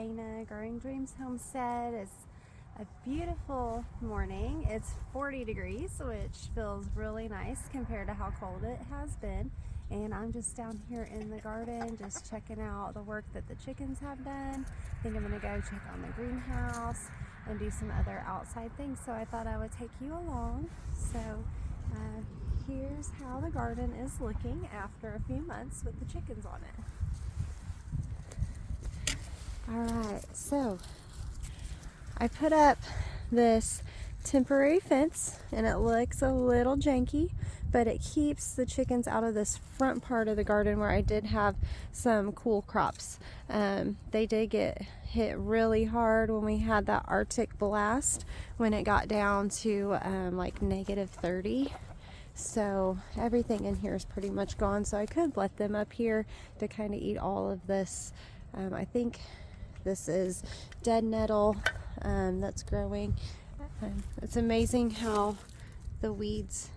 Dana, Growing Dreams Homestead. It's a beautiful morning. It's 40 degrees, which feels really nice compared to how cold it has been. And I'm just down here in the garden, just checking out the work that the chickens have done. I think I'm gonna go check on the greenhouse and do some other outside things. So I thought I would take you along. So here's how the garden is looking after a few months with the chickens on it. Alright, so I put up this temporary fence and it looks a little janky, but it keeps the chickens out of this front part of the garden where I did have some cool crops. They did get hit really hard when we had that Arctic blast, when it got down to like -30. So everything in here is pretty much gone. So I could let them up here to kind of eat all of this. I think this is dead nettle that's growing. It's amazing how the weeds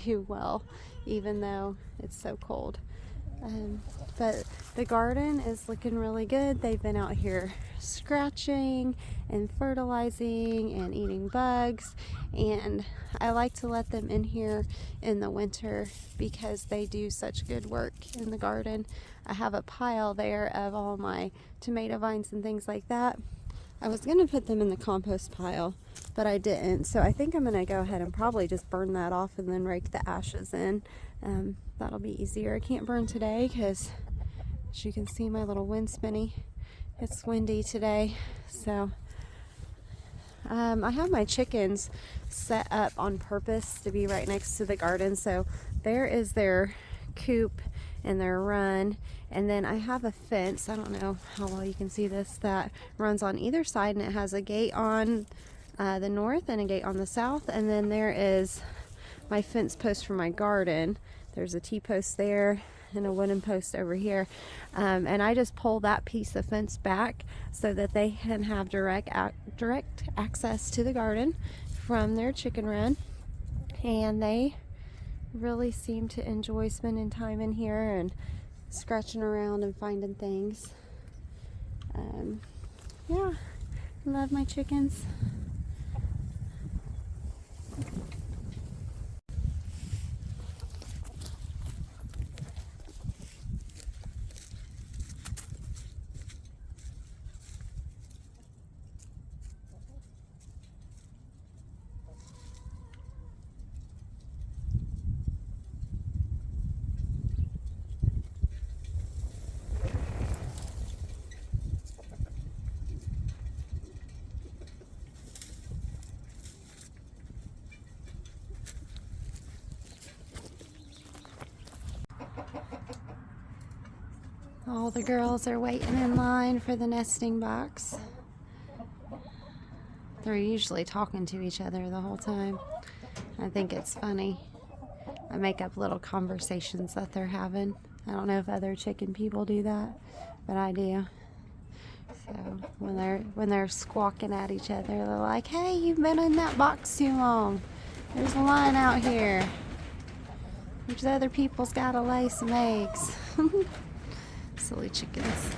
do well, even though it's so cold. But the garden is looking really good. They've been out here scratching and fertilizing and eating bugs, and I like to let them in here in the winter because they do such good work in the garden. I have a pile there of all my tomato vines and things like that. I was going to put them in the compost pile, but I didn't. So I think I'm going to go ahead and probably just burn that off and then rake the ashes in. That'll be easier. I can't burn today because, as you can see, my little wind spinny, it's windy today. So I have my chickens set up on purpose to be right next to the garden. So there is their coop and their run, and then I have a fence, I don't know how well you can see this, that runs on either side, and it has a gate on the north and a gate on the south, and then there is my fence post for my garden. There's a T-post there and a wooden post over here, and I just pull that piece of fence back so that they can have direct access to the garden from their chicken run, and they really seem to enjoy spending time in here and scratching around and finding things. Yeah, love my chickens. All the girls are waiting in line for the nesting box. They're usually talking to each other the whole time. I think it's funny. I make up little conversations that they're having. I don't know if other chicken people do that, but I do. So when they're squawking at each other, they're like, "Hey, you've been in that box too long. There's a line out here. There's other people's gotta lay some eggs." Silly chickens.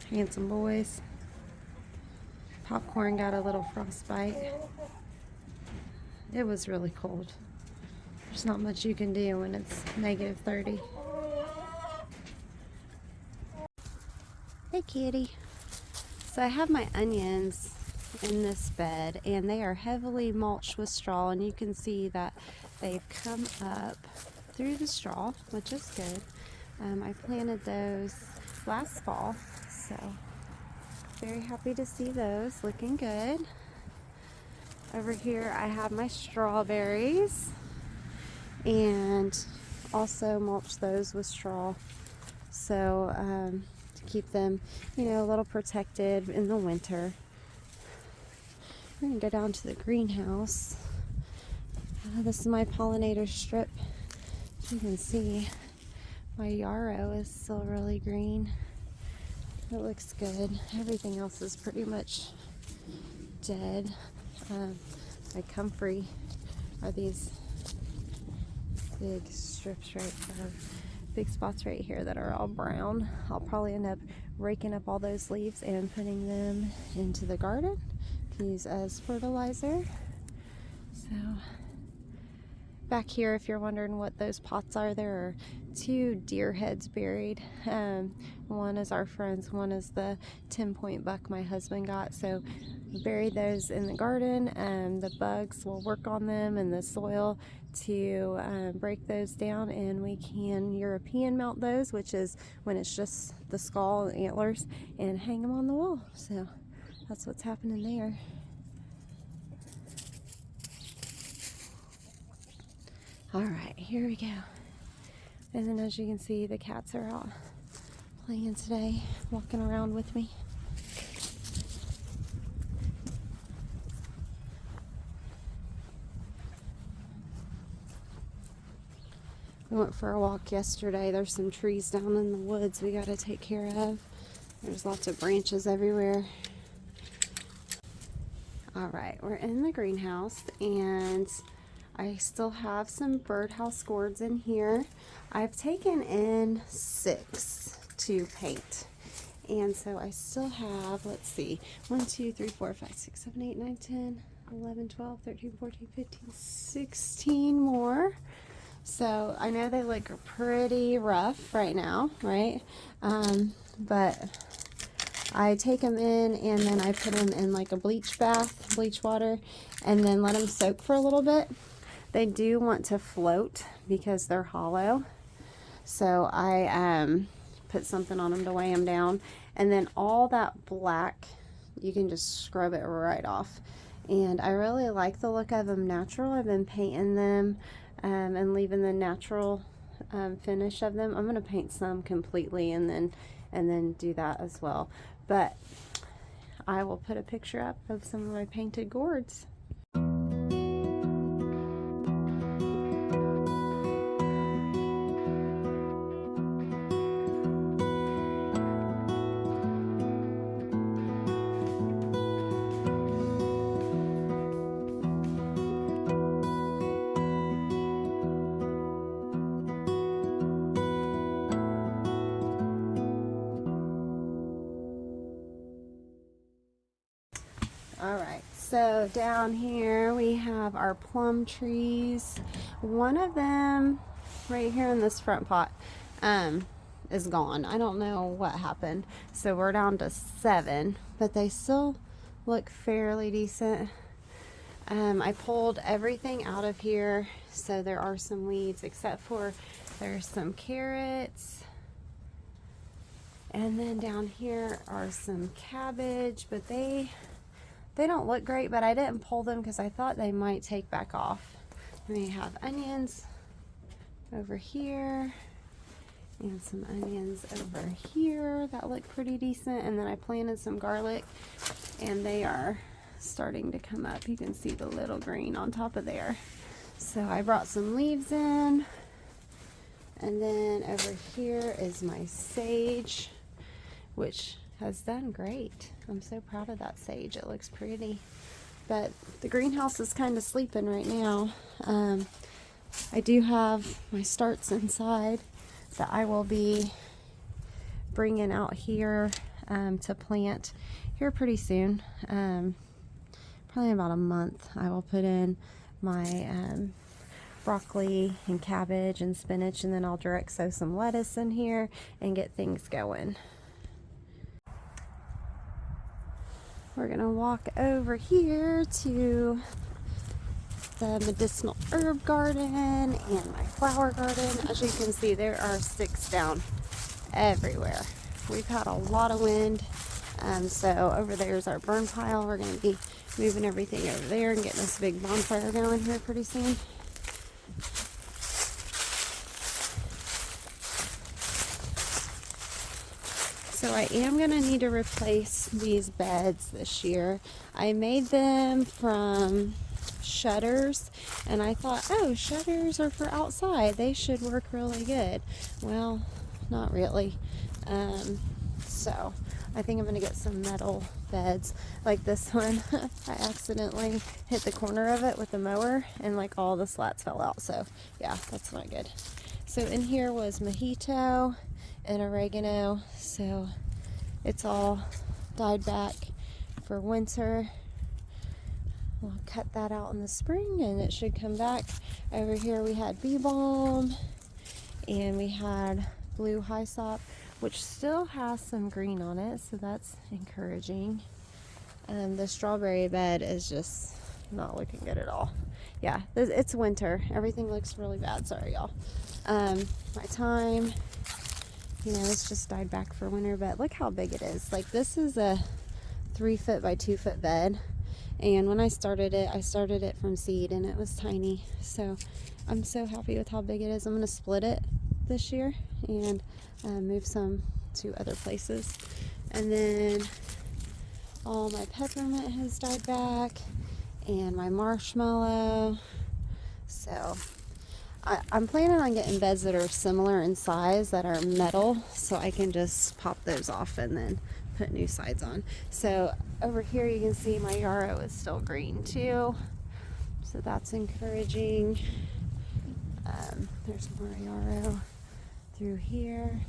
Handsome boys. Popcorn got a little frostbite. It was really cold. There's not much you can do when it's -30. Hey, kitty. So I have my onions in this bed, and they are heavily mulched with straw, and you can see that they've come up through the straw, which is good. I planted those last fall, so very happy to see those looking good. Over here I have my strawberries, and also mulch those with straw, so to keep them, you know, a little protected in the winter. We're gonna go down to the greenhouse. This is my pollinator strip. You can see my yarrow is still really green. It looks good. Everything else is pretty much dead. My comfrey are these big strips right there. big spots right here that are all brown. I'll probably end up raking up all those leaves and putting them into the garden to use as fertilizer. So back here, if you're wondering what those pots are, there are 2 deer heads buried. One is our friend's, one is the 10-point buck my husband got. So we buried those in the garden, and the bugs will work on them in the soil to break those down, and we can European mount those, which is when it's just the skull and antlers, and hang them on the wall. So that's what's happening there. All right, here we go. And then as you can see, the cats are out playing today, walking around with me. We went for a walk yesterday. There's some trees down in the woods we got to take care of. There's lots of branches everywhere. All right, we're in the greenhouse, and I still have some birdhouse gourds in here. I've taken in 6 to paint. And so I still have, let's see, 1, 2, 3, 4, 5, 6, 7, 8, 9, 10, 11, 12, 13, 14, 15, 16 more. So I know they look pretty rough right now, right? But I take them in, and then I put them in like a bleach bath, bleach water, and then let them soak for a little bit. They do want to float because they're hollow. So I put something on them to weigh them down. And then all that black, you can just scrub it right off. And I really like the look of them natural. I've been painting them and leaving the natural finish of them. I'm going to paint some completely and then do that as well. But I will put a picture up of some of my painted gourds. Alright, so down here we have our plum trees. One of them right here in this front pot is gone. I don't know what happened. So we're down to 7, but they still look fairly decent. I pulled everything out of here, so there are some weeds, except for there's some carrots. And then down here are some cabbage, but they don't look great, but I didn't pull them because I thought they might take back off. And we have onions over here and some onions over here that look pretty decent. And then I planted some garlic, and they are starting to come up. You can see the little green on top of there. So I brought some leaves in, and then over here is my sage, which has done great. I'm so proud of that sage. It looks pretty. But the greenhouse is kind of sleeping right now. I do have my starts inside that I will be bringing out here to plant here pretty soon. Probably about a month. I will put in my broccoli and cabbage and spinach, and then I'll direct sow some lettuce in here and get things going. We're gonna walk over here to the medicinal herb garden and my flower garden. As you can see, there are sticks down everywhere. We've had a lot of wind, so over there is our burn pile. We're gonna be moving everything over there and getting this big bonfire going here pretty soon. So I am going to need to replace these beds this year. I made them from shutters, and I thought, oh, shutters are for outside. They should work really good. Well, not really. So I think I'm going to get some metal beds like this one. I accidentally hit the corner of it with the mower, and like all the slats fell out. So yeah, that's not good. So in here was mojito and oregano, so it's all died back for winter. We'll cut that out in the spring and it should come back. Over here we had bee balm and we had blue hyssop, which still has some green on it, so that's encouraging. The strawberry bed is just not looking good at all. Yeah, it's winter. Everything looks really bad. Sorry, y'all. My thyme, you know, it's just died back for winter, but look how big it is. Like, this is a 3 foot by 2 foot bed, and when I started it from seed and it was tiny. So I'm so happy with how big it is. I'm going to split it this year and move some to other places. And then all my peppermint has died back and my marshmallow. So I'm planning on getting beds that are similar in size, that are metal, so I can just pop those off and then put new sides on. So over here you can see my yarrow is still green too, so that's encouraging. There's more yarrow through here,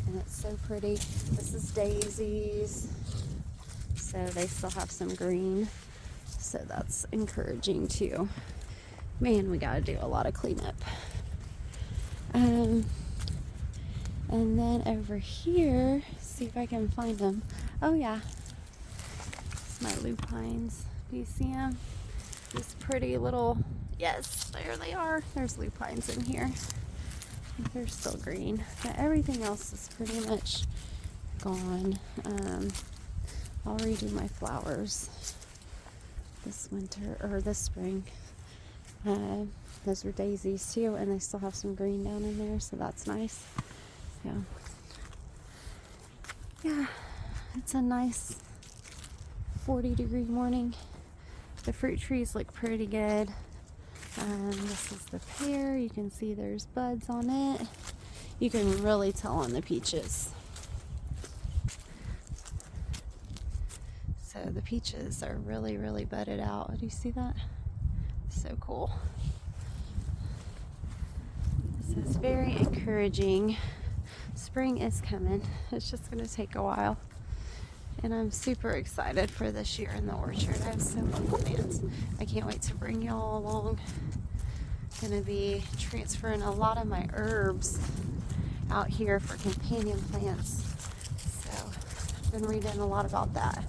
and it's so pretty. This is daisies, so they still have some green, so that's encouraging too. Man, we gotta do a lot of cleanup. And then over here, see if I can find them. Oh yeah, it's my lupines. Do you see them? These pretty little, yes, there they are. There's lupines in here. They're still green, but everything else is pretty much gone. I'll redo my flowers this winter, or this spring. Those were daisies too, and they still have some green down in there, so that's nice. So yeah, it's a nice 40-degree morning. The fruit trees look pretty good. This is the pear. You can see there's buds on it. You can really tell on the peaches. So the peaches are really, really budded out. Do you see that? So cool. This is very encouraging. Spring is coming. It's just going to take a while. And I'm super excited for this year in the orchard. I have so many plants. I can't wait to bring y'all along. I'm going to be transferring a lot of my herbs out here for companion plants. So I've been reading a lot about that.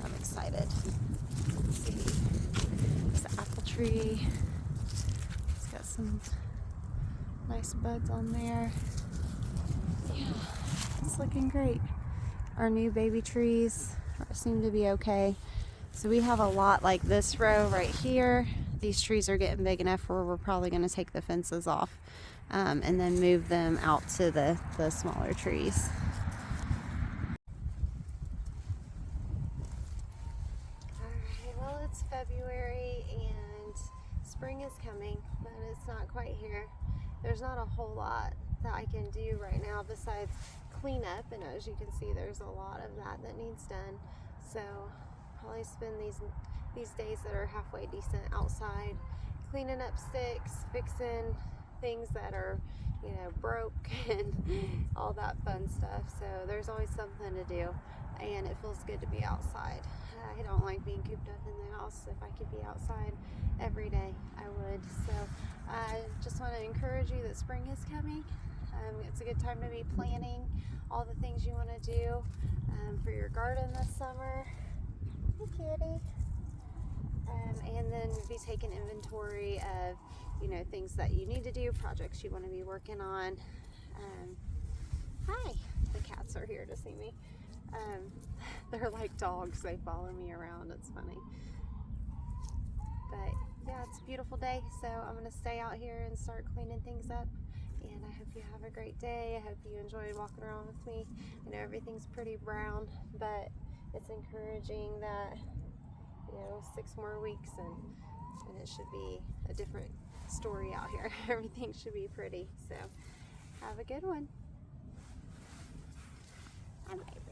I'm excited. Let's see. There's the apple tree. It's got some nice buds on there. Yeah, it's looking great. Our new baby trees seem to be okay. So we have a lot like this row right here. These trees are getting big enough where we're probably going to take the fences off and then move them out to the smaller trees. Alright, well, it's February and spring is coming, but it's not quite here. There's not a whole lot that I can do right now besides clean up, and as you can see, there's a lot of that needs done. So probably spend these days that are halfway decent outside cleaning up sticks, fixing things that are, you know, broke and all that fun stuff. So there's always something to do, and it feels good to be outside. I don't like being cooped up in the house. If I could be outside every day, I would. So I just want to encourage you that spring is coming. It's a good time to be planning all the things you want to do for your garden this summer. Hey, kitty. And then be taking inventory of, you know, things that you need to do, projects you want to be working on. Hi, the cats are here to see me. They're like dogs, they follow me around. It's funny. But yeah, it's a beautiful day, so I'm going to stay out here and start cleaning things up. And I hope you have a great day. I hope you enjoyed walking around with me. I know everything's pretty brown, but it's encouraging that, you know, 6 more weeks and it should be a different story out here. Everything should be pretty. So have a good one. Bye-bye.